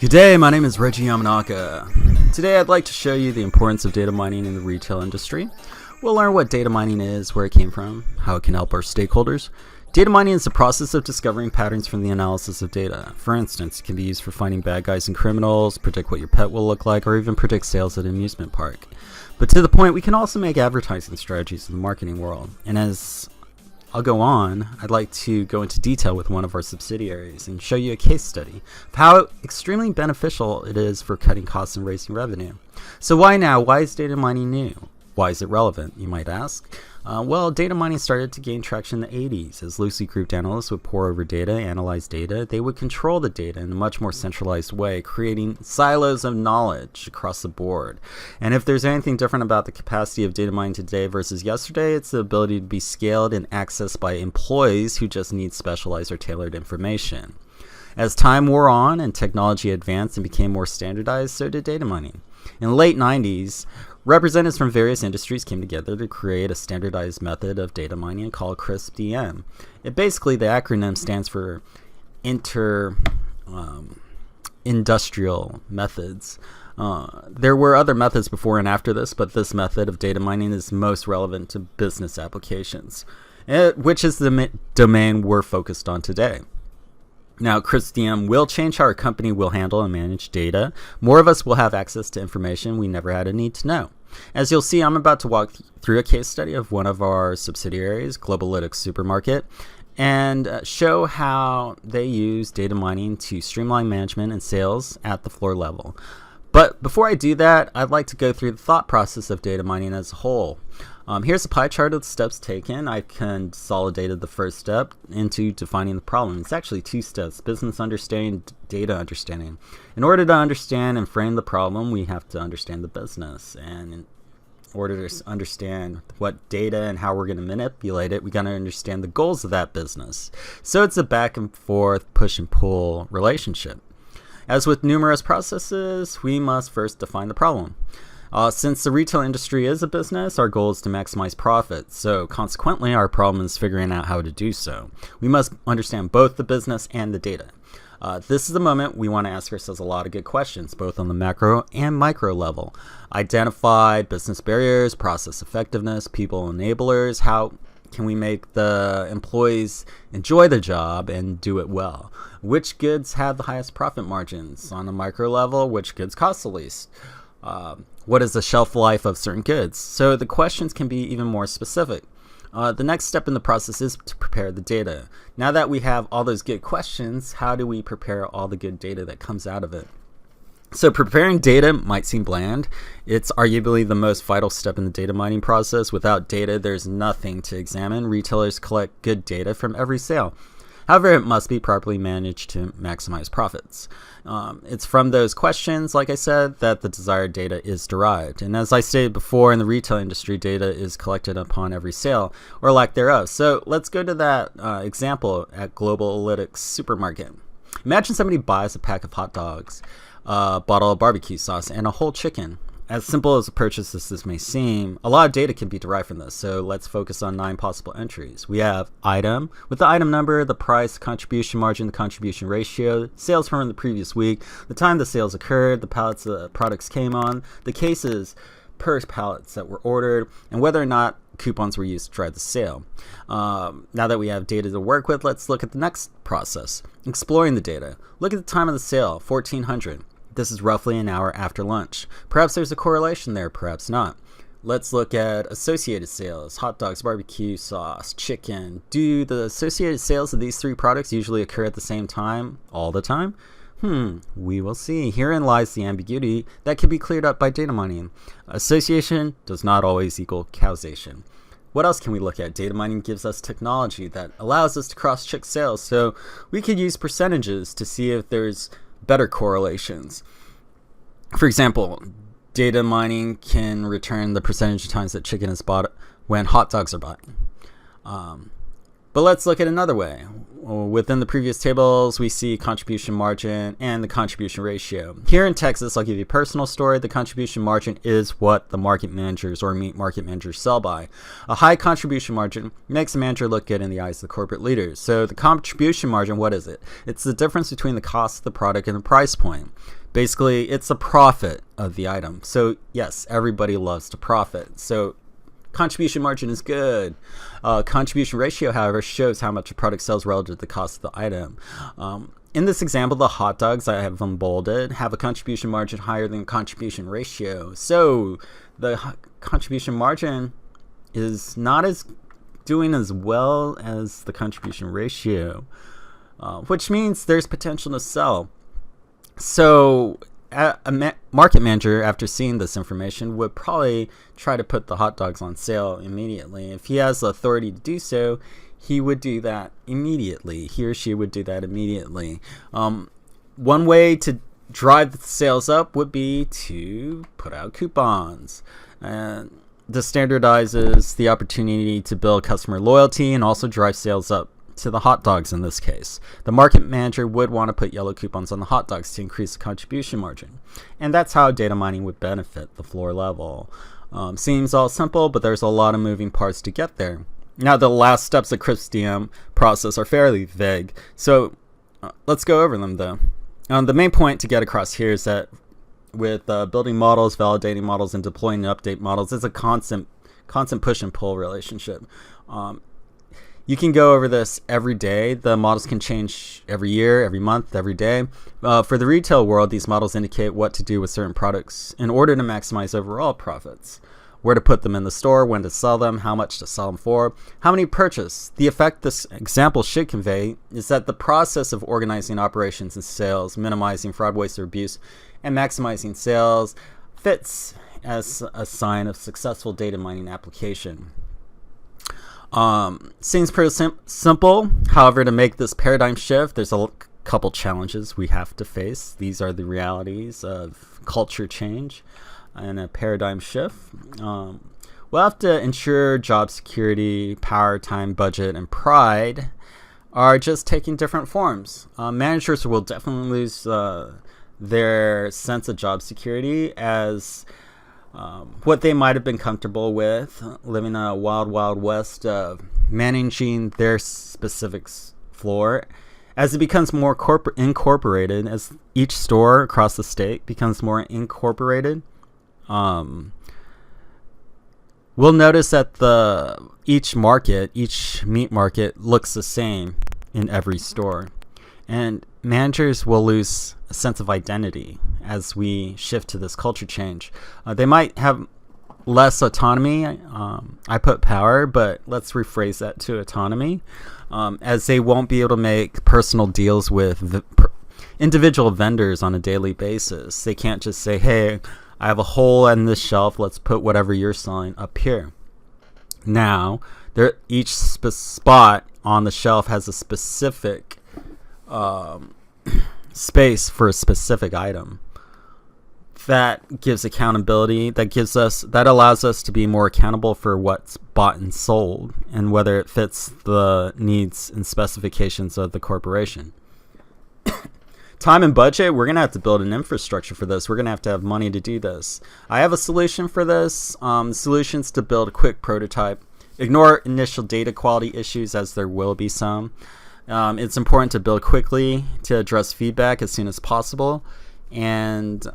Good day, my name is Reggie Yamanaka. Today I'd like to show you the importance of data mining in the retail industry. We'll learn what data mining is, where it came from, how it can help our stakeholders. Data mining is the process of discovering patterns from the analysis of data. For instance, it can be used for finding bad guys and criminals, predict what your pet will look like, or even predict sales at an amusement park. But to the point, we can also make advertising strategies in the marketing world. And as I'll go on, I'd like to go into detail with one of our subsidiaries and show you a case study of how extremely beneficial it is for cutting costs and raising revenue. So why now? Why is data mining new? Why is it relevant, you might ask? Well, data mining started to gain traction in the 80s. As loosely grouped analysts would pore over data, analyze data, they would control the data in a much more centralized way, creating silos of knowledge across the board. And if there's anything different about the capacity of data mining today versus yesterday, it's the ability to be scaled and accessed by employees who just need specialized or tailored information. As time wore on and technology advanced and became more standardized, so did data mining. In the late 90s, representatives from various industries came together to create a standardized method of data mining called CRISP-DM. Basically, the acronym stands for Industrial Methods. There were other methods before and after this, but this method of data mining is most relevant to business applications, which is the domain we're focused on today. Now, CRISP-DM will change how our company will handle and manage data. More of us will have access to information we never had a need to know. As you'll see, I'm about to walk through a case study of one of our subsidiaries, Globalytics Supermarket, and show how they use data mining to streamline management and sales at the floor level. But before I do that, I'd like to go through the thought process of data mining as a whole. Here's a pie chart of the steps taken. I consolidated the first step into defining the problem. It's actually two steps: business understanding, data understanding. In order to understand and frame the problem, we have to understand the business. And in order to understand what data and how we're going to manipulate it, we got to understand the goals of that business. So it's a back and forth, push and pull relationship. As with numerous processes, we must first define the problem. Since the retail industry is a business, our goal is to maximize profits. So consequently, our problem is figuring out how to do so. We must understand both the business and the data. This is the moment we want to ask ourselves a lot of good questions, both on the macro and micro level. Identify business barriers, process effectiveness, people enablers. How can we make the employees enjoy the job and do it well? Which goods have the highest profit margins? On a micro level, which goods cost the least? What is the shelf life of certain goods? So the questions can be even more specific. The next step in the process is to prepare the data. Now that we have all those good questions, how do we prepare all the good data that comes out of it? So preparing data might seem bland. It's arguably the most vital step in the data mining process. Without data, there's nothing to examine. Retailers collect good data from every sale. However, it must be properly managed to maximize profits. It's from those questions, like I said, that the desired data is derived. And as I stated before, in the retail industry, data is collected upon every sale or lack thereof. So let's go to that example at Globalytics Supermarket. Imagine somebody buys a pack of hot dogs, a bottle of barbecue sauce, and a whole chicken. As simple as a purchase as this may seem, a lot of data can be derived from this, so let's focus on 9 possible entries. We have item, with the item number, the price, contribution margin, the contribution ratio, sales from the previous week, the time the sales occurred, the pallets the products came on, the cases per pallets that were ordered, and whether or not coupons were used to drive the sale. Now that we have data to work with, let's look at the next process, exploring the data. Look at the time of the sale, 1400. This is roughly an hour after lunch. Perhaps there's a correlation there, perhaps not. Let's look at associated sales: hot dogs, barbecue sauce, chicken. Do the associated sales of these 3 products usually occur at the same time, all the time? We will see. Herein lies the ambiguity that can be cleared up by data mining. Association does not always equal causation. What else can we look at? Data mining gives us technology that allows us to cross-check sales, so we could use percentages to see if there's better correlations. For example, data mining can return the percentage of times that chicken is bought when hot dogs are bought. But let's look at another way. Within the previous tables, we see contribution margin and the contribution ratio. Here in Texas, I'll give you a personal story. The contribution margin is what the market managers or meat market managers sell by. A high contribution margin makes a manager look good in the eyes of the corporate leaders. So the contribution margin, what is it? It's the difference between the cost of the product and the price point. Basically, it's a profit of the item. So yes, everybody loves to profit. So contribution margin is good. Contribution ratio, however, shows how much a product sells relative to the cost of the item. In this example, the hot dogs, I have them bolded, have a contribution margin higher than contribution ratio. So the contribution margin is not doing as well as the contribution ratio, which means there's potential to sell. So a market manager, after seeing this information, would probably try to put the hot dogs on sale immediately. If he has the authority to do so, he would do that immediately. He or she would do that immediately. One way to drive the sales up would be to put out coupons. And this standardizes the opportunity to build customer loyalty and also drive sales up to the hot dogs in this case. The market manager would want to put yellow coupons on the hot dogs to increase the contribution margin. And that's how data mining would benefit the floor level. Seems all simple, but there's a lot of moving parts to get there. Now, the last steps of CRISP-DM process are fairly vague, so let's go over them though. The main point to get across here is that with building models, validating models, and deploying and update models, it's a constant push and pull relationship. You can go over this every day. The models can change every year, every month, every day. For the retail world, these models indicate what to do with certain products in order to maximize overall profits. Where to put them in the store, when to sell them, how much to sell them for, how many purchase. The effect this example should convey is that the process of organizing operations and sales, minimizing fraud, waste, or abuse, and maximizing sales fits as a sign of successful data mining application. Seems pretty simple. However, to make this paradigm shift, there's a couple challenges we have to face. These are the realities of culture change and a paradigm shift. We'll have to ensure job security, power, time, budget, and pride are just taking different forms. Managers will definitely lose their sense of job security as what they might have been comfortable with, living a wild, wild west of managing their specific floor. As it becomes more incorporated, as each store across the state becomes more incorporated, we'll notice that each meat market looks the same in every store. And managers will lose a sense of identity as we shift to this culture change. They might have less autonomy. I put power, but let's rephrase that to autonomy, as they won't be able to make personal deals with individual vendors on a daily basis. They can't just say, hey, I have a hole in this shelf, let's put whatever you're selling up here. Now, each spot on the shelf has a specific space for a specific item. That gives accountability. That allows us to be more accountable for what's bought and sold and whether it fits the needs and specifications of the corporation. Time and budget, we're going to have to build an infrastructure for this. We're going to have money to do this. I have a solution for this. Solutions to build a quick prototype. Ignore initial data quality issues, as there will be some. It's important to build quickly to address feedback as soon as possible. And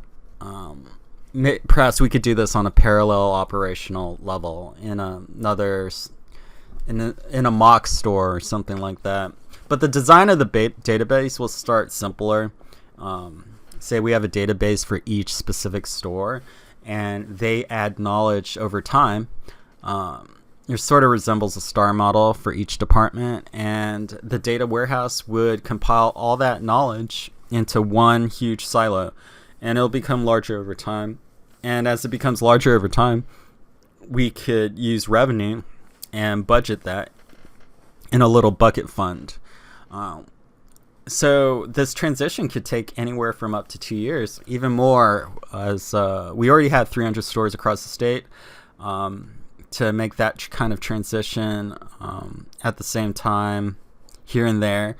perhaps we could do this on a parallel operational level in a mock store or something like that. But the design of the database will start simpler. Say we have a database for each specific store, and they add knowledge over time. It sort of resembles a star model for each department, and the data warehouse would compile all that knowledge into one huge silo, and it'll become larger over time. And as it becomes larger over time, we could use revenue and budget that in a little bucket fund. So this transition could take anywhere from up to 2 years, even more, as we already have 300 stores across the state. to make that kind of transition. At the same time, here and there,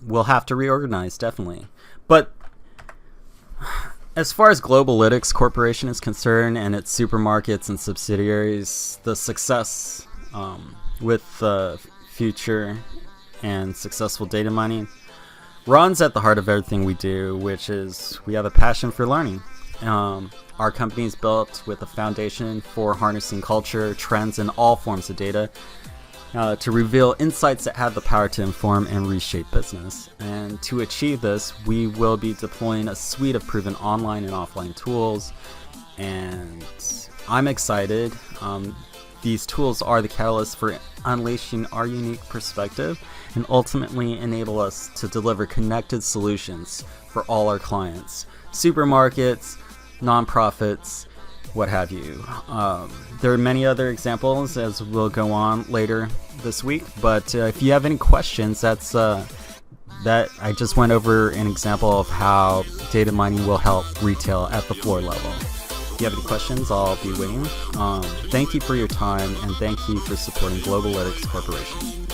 we'll have to reorganize, definitely. But as far as Globalytics Corporation is concerned and its supermarkets and subsidiaries, the success with future and successful data mining runs at the heart of everything we do, which is we have a passion for learning. Our company is built with a foundation for harnessing culture, trends, and all forms of data to reveal insights that have the power to inform and reshape business. And to achieve this, we will be deploying a suite of proven online and offline tools. And I'm excited. These tools are the catalyst for unleashing our unique perspective and ultimately enable us to deliver connected solutions for all our clients, supermarkets, nonprofits, what have you. There are many other examples as we'll go on later this week, but if you have any questions, that I just went over an example of how data mining will help retail at the floor level. If you have any questions, I'll be waiting. Thank you for your time, and thank you for supporting Globalytics Corporation.